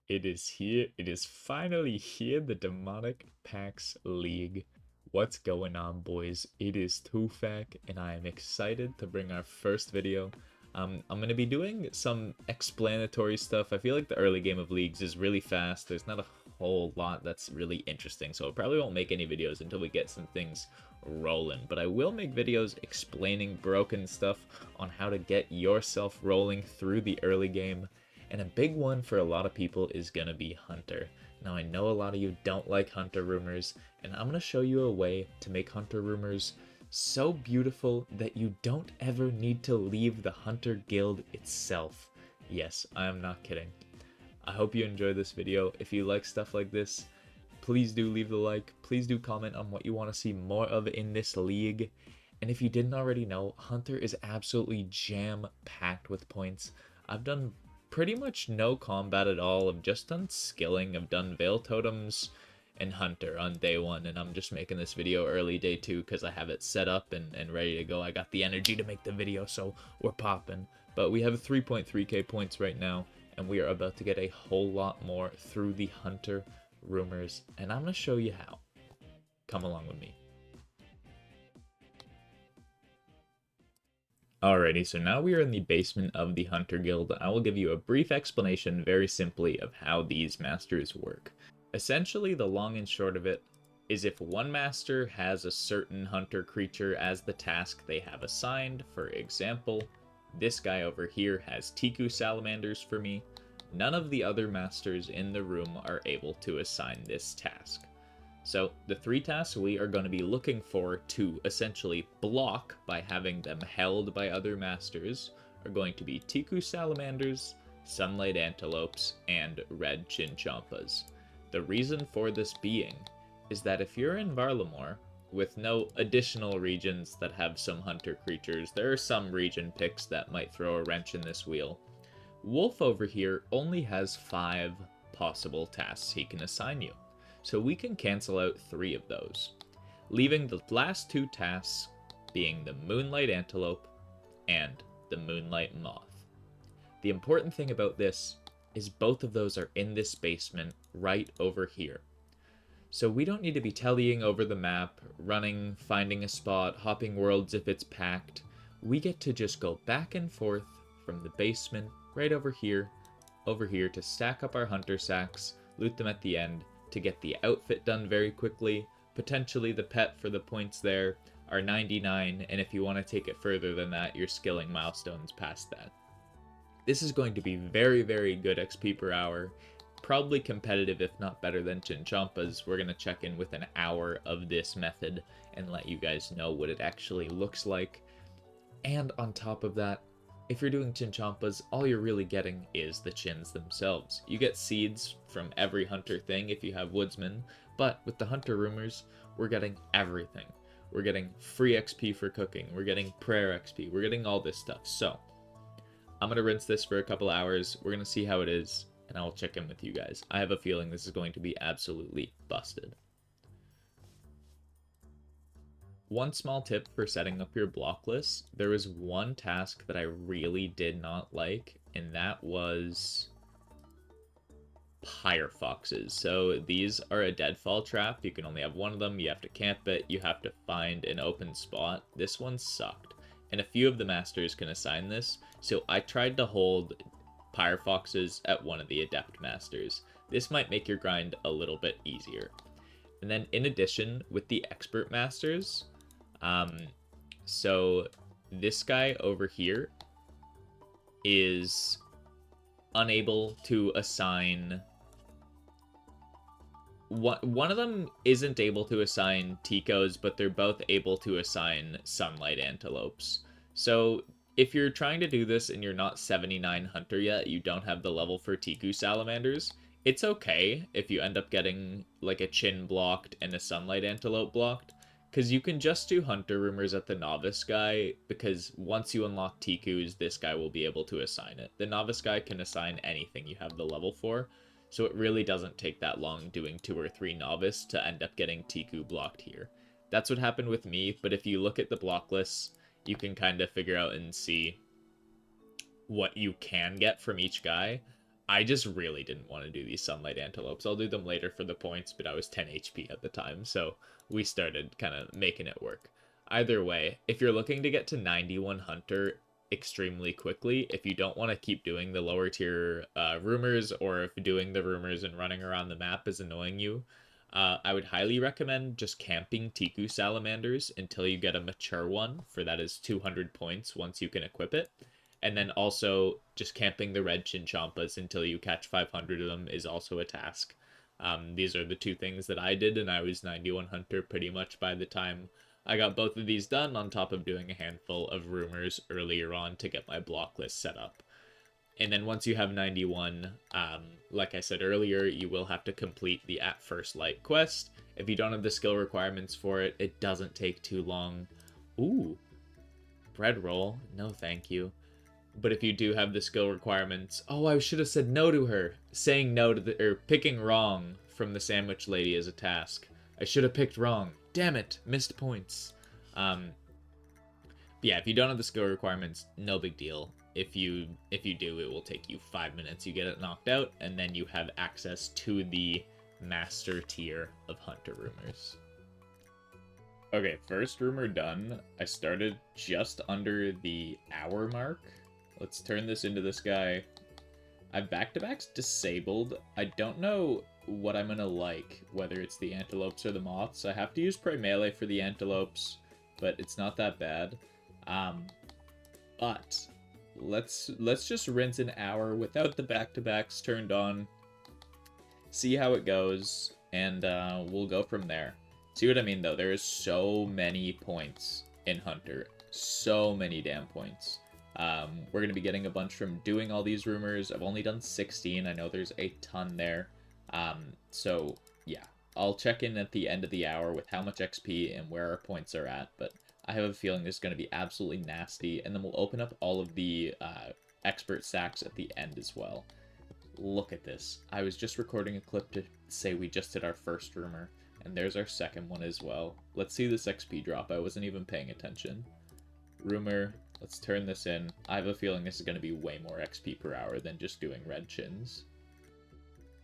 It is here. It is finally here, the Demonic Pax League. What's going on, boys? It is Tufak, and I am excited to bring our first video. I'm going to be doing some explanatory stuff. I feel like the early game of Leagues is really fast. There's not a whole lot that's really interesting, so I probably won't make any videos until we get some things rolling. But I will make videos explaining broken stuff on how to get yourself rolling through the early game. And a big one for a lot of people is going to be Hunter. Now, I know a lot of you don't like Hunter Rumours, and I'm going to show you a way to make Hunter Rumours so beautiful that you don't ever need to leave the Hunter Guild itself. Yes, I am not kidding. I hope you enjoy this video. If you like stuff like this, please do leave the like. Please do comment on what you want to see more of in this league. And if you didn't already know, Hunter is absolutely jam-packed with points. I've done pretty much no combat at all. I've just done skilling. I've done Veil Totems and Hunter on day 1, and I'm just making this video early day 2 because I have it set up and ready to go. I got the energy to make the video, so we're popping. But we have 3.3k points right now, and we are about to get a whole lot more through the Hunter Rumours, and I'm going to show you how. Come along with me. Alrighty, so now we are in the basement of the Hunter Guild. I will give you a brief explanation very simply of how these masters work. Essentially, the long and short of it is if one master has a certain hunter creature as the task they have assigned, for example, this guy over here has Teco salamanders for me, none of the other masters in the room are able to assign this task. So the 3 tasks we are going to be looking for to essentially block by having them held by other masters are going to be Teco salamanders, sunlight antelopes, and red chinchompas. The reason for this being is that if you're in Varlamore with no additional regions that have some hunter creatures, there are some region picks that might throw a wrench in this wheel. Wolf over here only has 5 possible tasks he can assign you. So we can cancel out 3 of those, leaving the last 2 tasks being the Moonlight Antelope and the Moonlight Moth. The important thing about this is both of those are in this basement right over here. So we don't need to be tellying over the map, running, finding a spot, hopping worlds if it's packed. We get to just go back and forth from the basement right over here to stack up our hunter sacks, loot them at the end, to get the outfit done very quickly, potentially the pet for the points there are 99, and if you want to take it further than that, you're skilling milestones past that. This is going to be very, very good XP per hour, probably competitive if not better than Chinchompas. We're going to check in with an hour of this method and let you guys know what it actually looks like. And on top of that, if you're doing Chinchompas, all you're really getting is the chins themselves. You get seeds from every hunter thing if you have woodsman, but with the Hunter Rumours, we're getting everything. We're getting free XP for cooking, we're getting prayer XP, we're getting all this stuff. So, I'm going to rinse this for a couple hours, we're going to see how it is, and I will check in with you guys. I have a feeling this is going to be absolutely busted. One small tip for setting up your block list, there was one task that I really did not like, and that was pyre foxes. So these are a deadfall trap. You can only have one of them, you have to camp it, you have to find an open spot. This one sucked, and a few of the masters can assign this, so I tried to hold pyre foxes at one of the adept masters. This might make your grind a little bit easier. And then in addition, with the expert masters, so this guy over here is unable to assign, one of them isn't able to assign Tecos, but they're both able to assign sunlight antelopes. So if you're trying to do this and you're not 79 hunter yet, you don't have the level for Teco salamanders, it's okay if you end up getting like a chin blocked and a sunlight antelope blocked, because you can just do Hunter Rumours at the Novice guy, because once you unlock Tecus, this guy will be able to assign it. The Novice guy can assign anything you have the level for, so it really doesn't take that long doing 2 or 3 Novice to end up getting Teco blocked here. That's what happened with me, but if you look at the block lists, you can kind of figure out and see what you can get from each guy. I just really didn't want to do these sunlight antelopes. I'll do them later for the points, but I was 10 HP at the time, so we started kind of making it work. Either way, if you're looking to get to 91 Hunter extremely quickly, if you don't want to keep doing the lower tier rumors, or if doing the rumors and running around the map is annoying you, I would highly recommend just camping Tecu salamanders until you get a mature one, for that is 200 points once you can equip it. And then also just camping the red Chinchampas until you catch 500 of them is also a task. These are the two things that I did, and I was 91 Hunter pretty much by the time I got both of these done, on top of doing a handful of rumors earlier on to get my block list set up. And then once you have 91, like I said earlier, you will have to complete the At First Light quest. If you don't have the skill requirements for it, it doesn't take too long. Ooh, bread roll. No, thank you. But if you do have the skill requirements... Oh, I should have said no to her. Saying no to the... Or picking wrong from the sandwich lady is a task. I should have picked wrong. Damn it. Missed points. Yeah, if you don't have the skill requirements, no big deal. If you do, it will take you 5 minutes. You get it knocked out, and then you have access to the master tier of Hunter Rumours. Okay, first rumor done. I started just under the hour mark. Let's turn this into this guy. I have back-to-backs disabled. I don't know what I'm gonna like, whether it's the antelopes or the moths. I have to use prey melee for the antelopes, but it's not that bad. But let's just rinse an hour without the back-to-backs turned on, see how it goes, and we'll go from there. See what I mean, though? There is so many points in Hunter. So many damn points. We're going to be getting a bunch from doing all these rumors. I've only done 16. I know there's a ton there. So, yeah. I'll check in at the end of the hour with how much XP and where our points are at. But I have a feeling this is going to be absolutely nasty. And then we'll open up all of the expert sacks at the end as well. Look at this. I was just recording a clip to say we just did our first rumor. And there's our second one as well. Let's see this XP drop. I wasn't even paying attention. Rumor. Let's turn this in. I have a feeling this is going to be way more XP per hour than just doing red chins.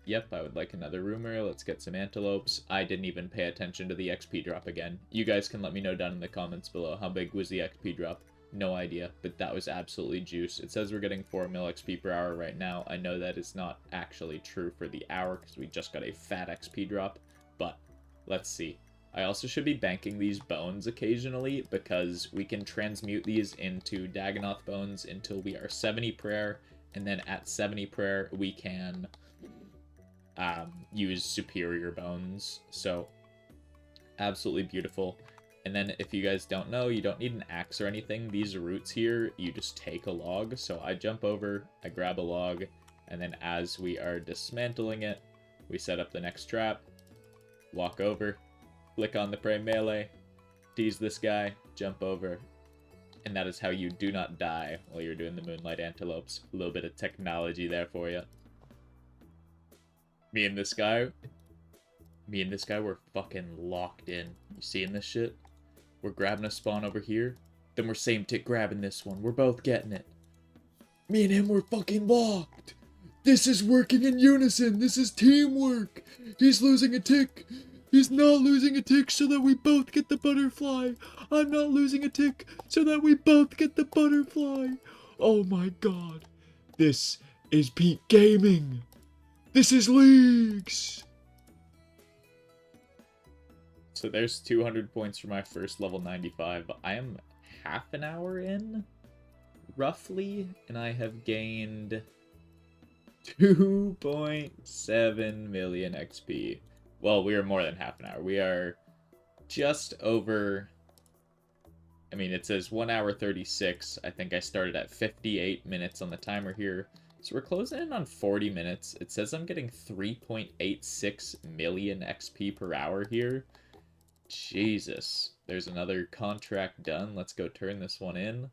Yep, I would like another rumor. Let's get some antelopes. I didn't even pay attention to the XP drop again. You guys can let me know down in the comments below how big was the XP drop. No idea, but that was absolutely juice. It says we're getting 4 mil XP per hour right now. I know that is not actually true for the hour because we just got a fat XP drop, but let's see. I also should be banking these bones occasionally because we can transmute these into Dagonoth bones until we are 70 prayer, and then at 70 prayer we can use superior bones. So absolutely beautiful. And then if you guys don't know, you don't need an axe or anything. These roots here, you just take a log. So I jump over, I grab a log, and then as we are dismantling it, we set up the next trap, walk over, click on the prey melee, tease this guy, jump over, and that is how you do not die while you're doing the Moonlight Antelopes. A little bit of technology there for you. Me and this guy were fucking locked in. You seeing this shit? We're grabbing a spawn over here, then we're same tick grabbing this one. We're both getting it. Me and him were fucking locked. This is working in unison. This is teamwork. He's losing a tick. He's not losing a tick so that we both get the butterfly. I'm not losing a tick so that we both get the butterfly. Oh my god. This is peak gaming. This is leagues. So there's 200 points for my first level 95. I am half an hour in, roughly, and I have gained 2.7 million XP. Well, we are more than half an hour. We are just over... I mean, it says 1 hour 36. I think I started at 58 minutes on the timer here. So we're closing in on 40 minutes. It says I'm getting 3.86 million XP per hour here. Jesus. There's another contract done. Let's go turn this one in.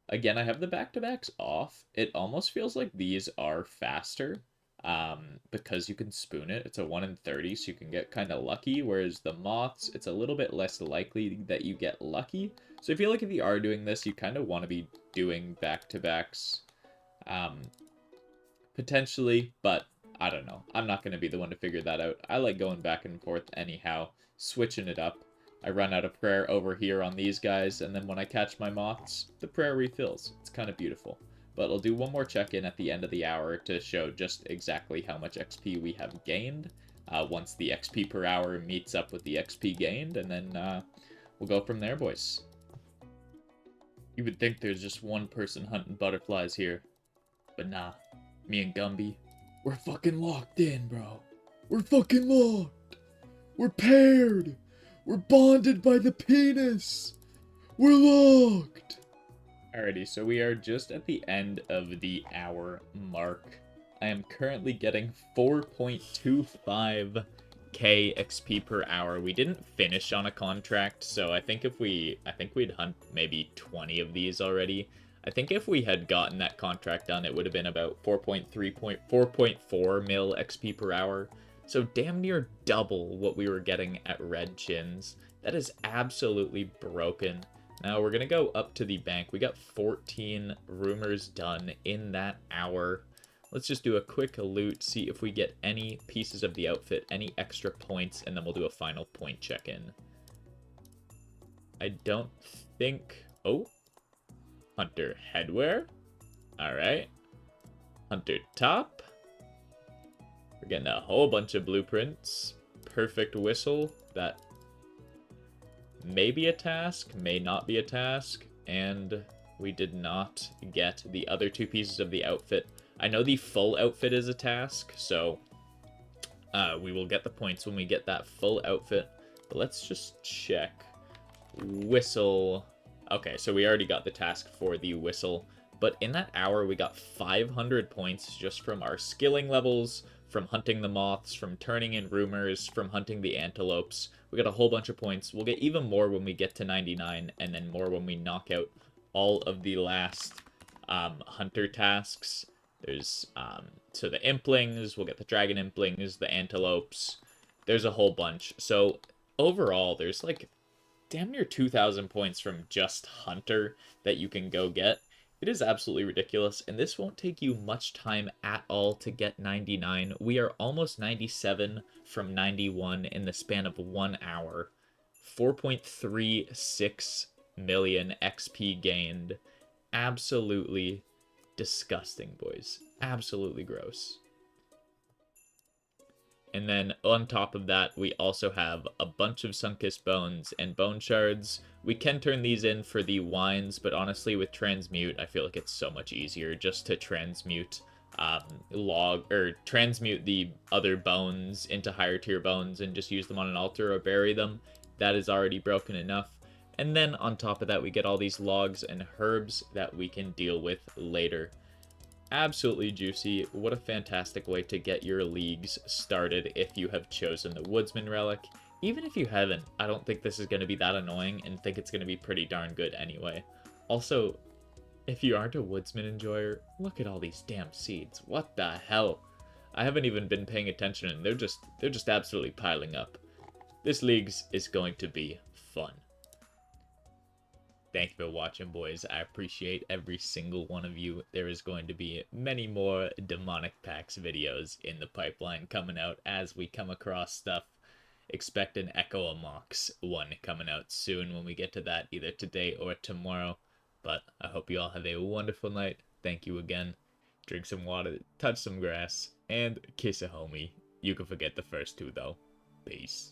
Again, I have the back-to-backs off. It almost feels like these are faster. Because you can spoon it. It's a 1 in 30, so you can get kind of lucky, whereas the moths, it's a little bit less likely that you get lucky. So I feel like if you are doing this, you kind of want to be doing back-to-backs Potentially, but I don't know. I'm not going to be the one to figure that out. I like going back and forth anyhow, switching it up. I run out of prayer over here on these guys, and then when I catch my moths, the prayer refills. It's kind of beautiful. But I'll do one more check-in at the end of the hour to show just exactly how much XP we have gained. Once the XP per hour meets up with the XP gained, and then we'll go from there, boys. You would think there's just one person hunting butterflies here, but nah. Me and Gumby, we're fucking locked in, bro. We're fucking locked. We're paired. We're bonded by the penis. We're locked. Alrighty, so we are just at the end of the hour mark. I am currently getting 4.25k XP per hour. We didn't finish on a contract, so I think we'd hunt maybe 20 of these already. I think if we had gotten that contract done, it would have been about 4.4 mil XP per hour. So damn near double what we were getting at Red Chins. That is absolutely broken. Now we're going to go up to the bank. We got 14 rumors done in that hour. Let's just do a quick loot, see if we get any pieces of the outfit, any extra points, and then we'll do a final point check-in. I don't think... Oh! Hunter headwear. Alright. Hunter top. We're getting a whole bunch of blueprints. Perfect whistle. That may be a task, may not be a task. And we did not get the other two pieces of the outfit. I know the full outfit is a task, so we will get the points when we get that full outfit. But let's just check. Whistle. Okay, so we already got the task for the whistle, but in that hour we got 500 points just from our skilling levels, from hunting the moths, from turning in rumors, from hunting the antelopes. We got a whole bunch of points. We'll get even more when we get to 99, and then more when we knock out all of the last hunter tasks. There's, so the implings, we'll get the dragon implings, the antelopes. There's a whole bunch. So overall, there's like damn near 2,000 points from just Hunter that you can go get. It is absolutely ridiculous, and this won't take you much time at all to get 99. We are almost 97 from 91 in the span of 1 hour. 4.36 million XP gained. Absolutely disgusting, boys. Absolutely gross. And then on top of that, we also have a bunch of Sunkiss bones and bone shards. We can turn these in for the wines, but honestly with transmute, I feel like it's so much easier just to transmute transmute the other bones into higher tier bones and just use them on an altar or bury them. That is already broken enough. And then on top of that, we get all these logs and herbs that we can deal with later. Absolutely juicy. What a fantastic way to get your leagues started if you have chosen the Woodsman Relic. Even if you haven't, I don't think this is going to be that annoying and think it's going to be pretty darn good anyway. Also, if you aren't a Woodsman enjoyer, look at all these damn seeds. What the hell? I haven't even been paying attention and they're just absolutely piling up. This leagues is going to be fun. Thank you for watching, boys. I appreciate every single one of you. There is going to be many more Demonic Packs videos in the pipeline coming out as we come across stuff. Expect an Echo Amox one coming out soon when we get to that, either today or tomorrow. But I hope you all have a wonderful night. Thank you again. Drink some water, touch some grass, and kiss a homie. You can forget the first two, though. Peace.